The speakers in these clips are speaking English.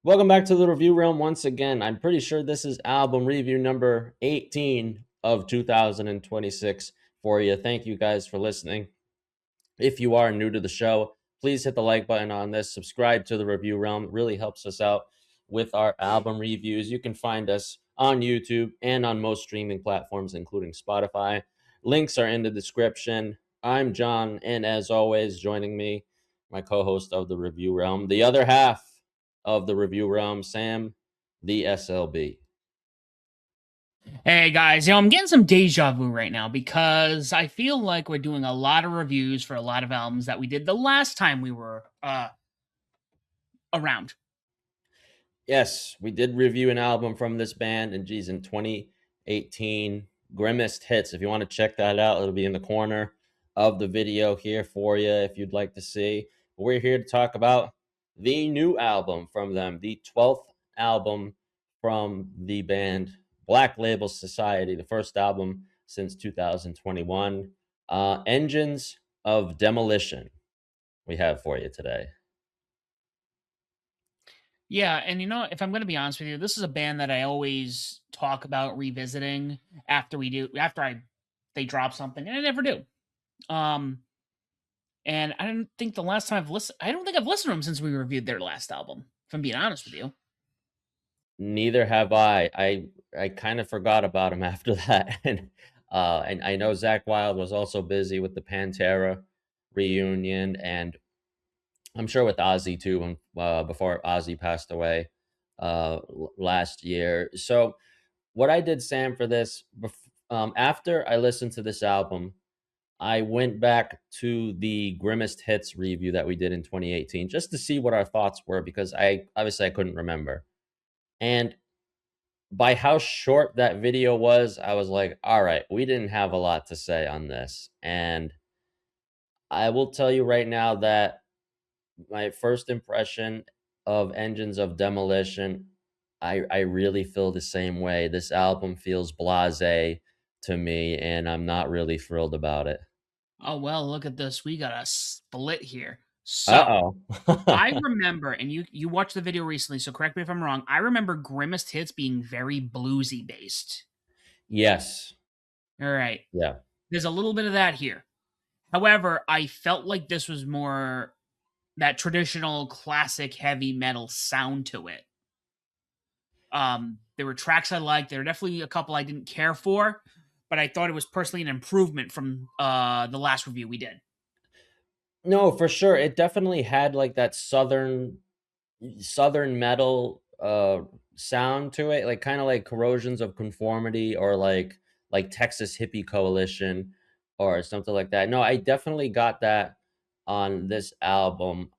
Welcome back to the review realm once again. I'm pretty sure this is album review number 18 of 2026 for you. Thank you guys for listening. If you are new to the show, please hit the like button on this, subscribe to the review realm. It really helps us out with our album reviews. You can find us on YouTube and on most streaming platforms, including Spotify. Links are in the description. I'm John, and as always, joining me, my co host of the review realm, the other half of the review realm, Sam, the SLB. Hey guys, I'm getting some deja vu right now because I feel like we're doing a lot of reviews for a lot of albums that we did the last time we were around. Yes, we did review an album from this band, and geez, in 2018, Grimmest Hits. If you want to check that out, it'll be in the corner of the video here for you if you'd like to see. But we're here to talk about the new album from them, the 12th album from the band Black Label Society, the first album since 2021. Engines of Demolition, we have for you today. Yeah, and if I'm going to be honest with you, this is a band that I always talk about revisiting after they drop something, and I never do. Um, and I don't think the last time I don't think I've listened to them since we reviewed their last album. If I'm being honest with you. Neither have I. I kind of forgot about him after that, and I know Zakk Wylde was also busy with the Pantera reunion, and I'm sure with Ozzy too, when before Ozzy passed away last year. So what I did, Sam, for this, after I listened to this album, I went back to the Grimmest Hits review that we did in 2018 just to see what our thoughts were because I couldn't remember. And by how short that video was, I was like, all right, we didn't have a lot to say on this. And I will tell you right now that my first impression of Engines of Demolition, I really feel the same way. This album feels blasé to me, and I'm not really thrilled about it. Oh well, look at this. We got a split here. So Uh I oh. remember, and you watched the video recently, so correct me if I'm wrong. I remember Grimmest Hits being very bluesy based. Yes. All right, Yeah. there's a little bit of that here. However, I felt like this was more that traditional classic heavy metal sound to it. There were tracks I liked. There were definitely a couple I didn't care for, but I thought it was personally an improvement from the last review we did. No, for sure. It definitely had like that southern metal sound to it, like kind of like Corrosions of Conformity or like Texas Hippie Coalition or something like that. No, I definitely got that on this album.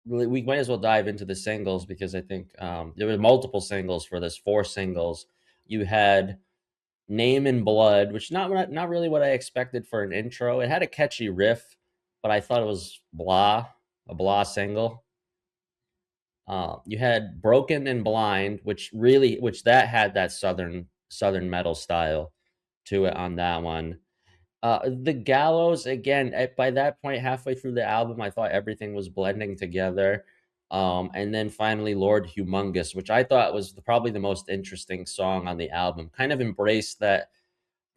We might as well dive into the singles because I think there were multiple singles for this, four singles. You had Name in Blood, which not really what I expected for an intro. It had a catchy riff, but I thought it was a blah single. You had Broken and Blind, which that had that southern metal style to it on that one. The Gallows again. By that point, halfway through the album, I thought everything was blending together. And then finally, Lord Humongous, which I thought was probably the most interesting song on the album. Kind of embraced that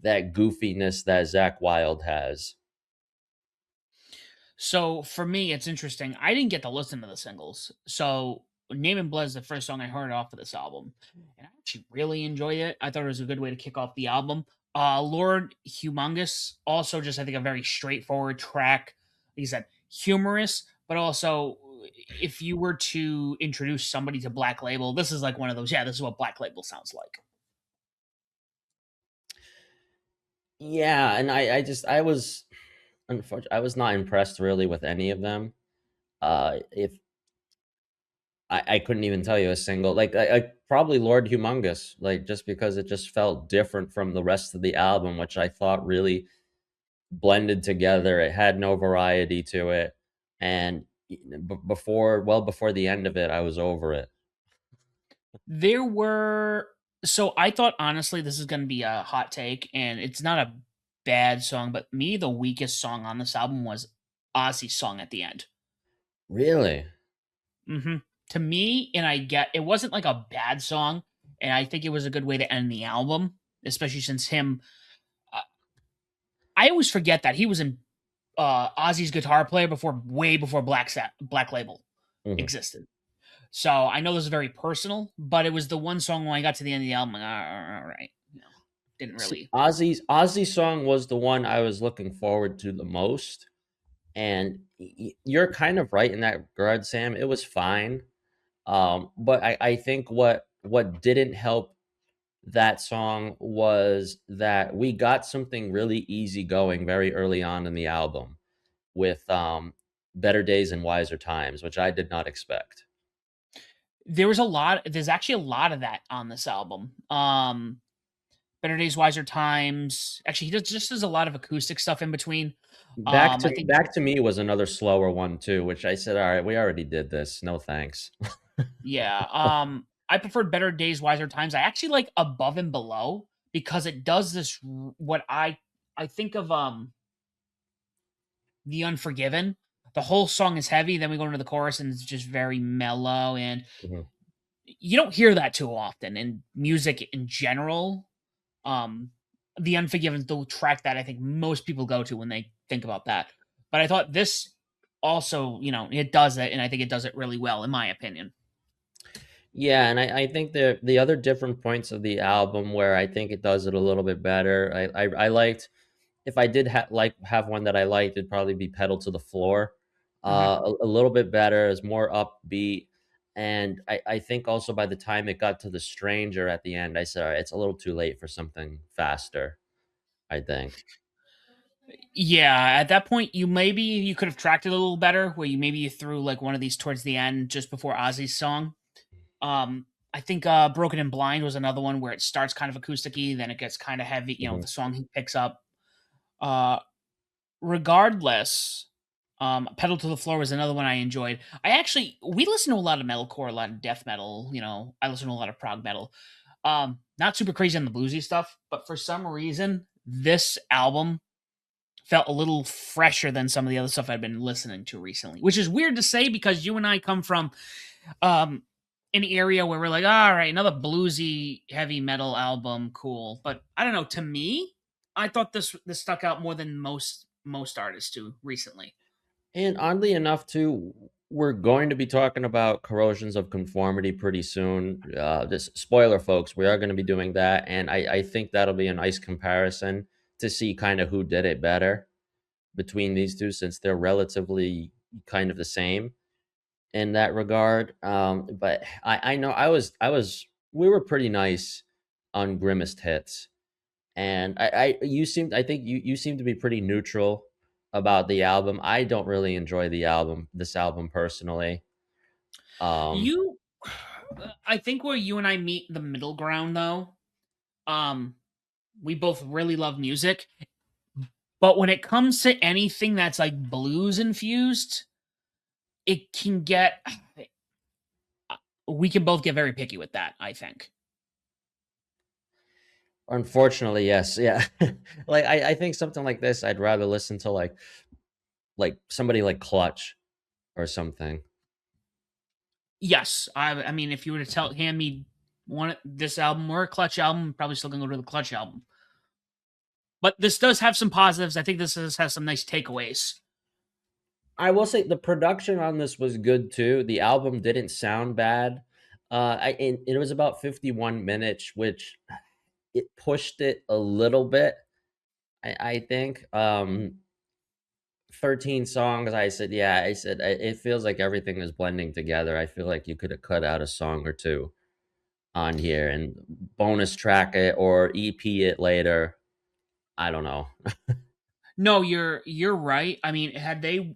goofiness that Zakk Wylde has. So for me, it's interesting. I didn't get to listen to the singles. So Name and Blood is the first song I heard off of this album. And I actually really enjoyed it. I thought it was a good way to kick off the album. Lord Humongous, also just I think a very straightforward track. Like I said, humorous, but also if you were to introduce somebody to Black Label, this is like one of those, yeah, this is what Black Label sounds like. Yeah, and I was unfortunately I was not impressed really with any of them. If I couldn't even tell you a single like I probably Lord Humongous, like just because it just felt different from the rest of the album, which I thought really blended together. It had no variety to it, and before the end of it, I was over it. There were so I thought honestly this is going to be a hot take and it's not a bad song, but me the weakest song on this album was Ozzy's song at the end. Really? Mhm. To me, and I get it wasn't like a bad song, and I think it was a good way to end the album, especially since him. Uh, I always forget that he was in Ozzy's guitar player before, way before Black Label Mhm. existed. So I know this is very personal, but it was the one song when I got to the end of the album, like, all right, didn't See, really. Ozzy's song was the one I was looking forward to the most, and you're kind of right in that regard, Sam. It was fine, but I think what didn't help that song was that we got something really easy going very early on in the album with Better Days and Wiser Times, which I did not expect. There's actually a lot of that on this album. Better Days, Wiser Times. Actually, he does a lot of acoustic stuff in between. I think Back to Me was another slower one too, which I said, all right, we already did this. No thanks. yeah. I preferred Better Days, Wiser Times. I actually like Above and Below because it does this what I think of The Unforgiven. The whole song is heavy, then we go into the chorus and it's just very mellow, and Mhm. you don't hear that too often in music in general. Um The Unforgiven is the track that I think most people go to when they think about that. But I thought this also, it does it, and I think it does it really well, in my opinion. Yeah, and I think the other different points of the album where I think it does it a little bit better. I liked, if I did have one that I liked, it'd probably be Pedal to the Floor. Mhm. A little bit better, is more upbeat, and I think also by the time it got to The Stranger at the end, I said, all right, it's a little too late for something faster. I think. Yeah, at that point, you could have tracked it a little better, where you threw like one of these towards the end, just before Ozzy's song. I think Broken and Blind was another one where it starts kind of acousticy, then it gets kind of heavy. Mhm. The song he picks up. Uh, Regardless, Pedal to the Floor was another one I enjoyed. We listen to a lot of metalcore, a lot of death metal. I listen to a lot of prog metal. Not super crazy on the bluesy stuff, but for some reason, this album felt a little fresher than some of the other stuff I've been listening to recently, which is weird to say because you and I come from um an area where we're like, all right, another bluesy heavy metal album, cool. But I don't know, to me, I thought this stuck out more than most artists do recently. And oddly enough, too, we're going to be talking about corrosions of conformity pretty soon. This spoiler, folks, we are going to be doing that, and I think that'll be a nice comparison to see kind of who did it better between these two, since they're relatively kind of the same in that regard. But I know we were pretty nice on Grimmest Hits, and I think you seem to be pretty neutral about the album. I don't really enjoy this album personally. Um, You I think where you and I meet the middle ground though, um, we both really love music, but when it comes to anything that's like blues infused, it can get we can both get very picky with that, I think. Unfortunately, yes, yeah. Like I think something like this, I'd rather listen to somebody like Clutch or something. Yes, I mean, if you were to hand me this album or a Clutch album, I'm probably still gonna go to the Clutch album. But this does have some positives. I think has some nice takeaways. I will say the production on this was good too. The album didn't sound bad. It was about 51 minutes, which it pushed it a little bit. I think 13 songs. I said, yeah. I said it feels like everything is blending together. I feel like you could have cut out a song or two on here and bonus track it or EP it later. I don't know. No, you're right. I mean, had they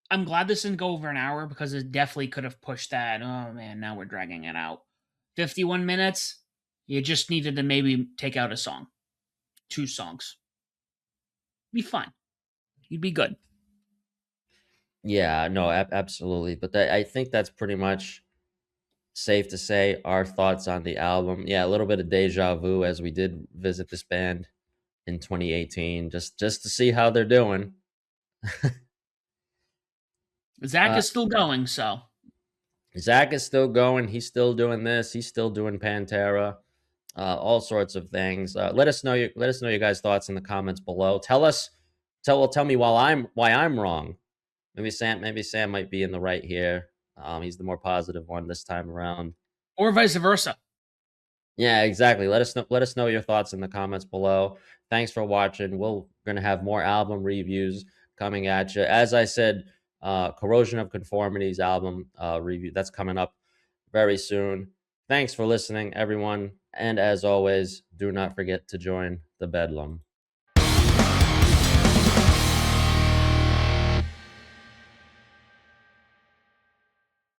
I'm glad this didn't go over an hour because it definitely could have pushed that. Oh man, now we're dragging it out. 51 minutes. You just needed to maybe take out a song, two songs. Be fine. You'd be good. Yeah, no, absolutely. But I think that's pretty much safe to say our thoughts on the album. Yeah, a little bit of deja vu as we did visit this band in 2018, just to see how they're doing. Zakk Uh, is still going, so Zakk is still going. He's still doing this. He's still doing Pantera. All sorts of things. Let us know your guys' thoughts in the comments below. Tell me why I'm wrong. Maybe Sam might be in the right here. He's the more positive one this time around. or vice versa. Yeah, exactly. Let us know your thoughts in the comments below. Thanks for watching. We're gonna have more album reviews coming at you. As I said, Corrosion of Conformity's album review that's coming up very soon. Thanks for listening, everyone. And as always, do not forget to join the Bedlam.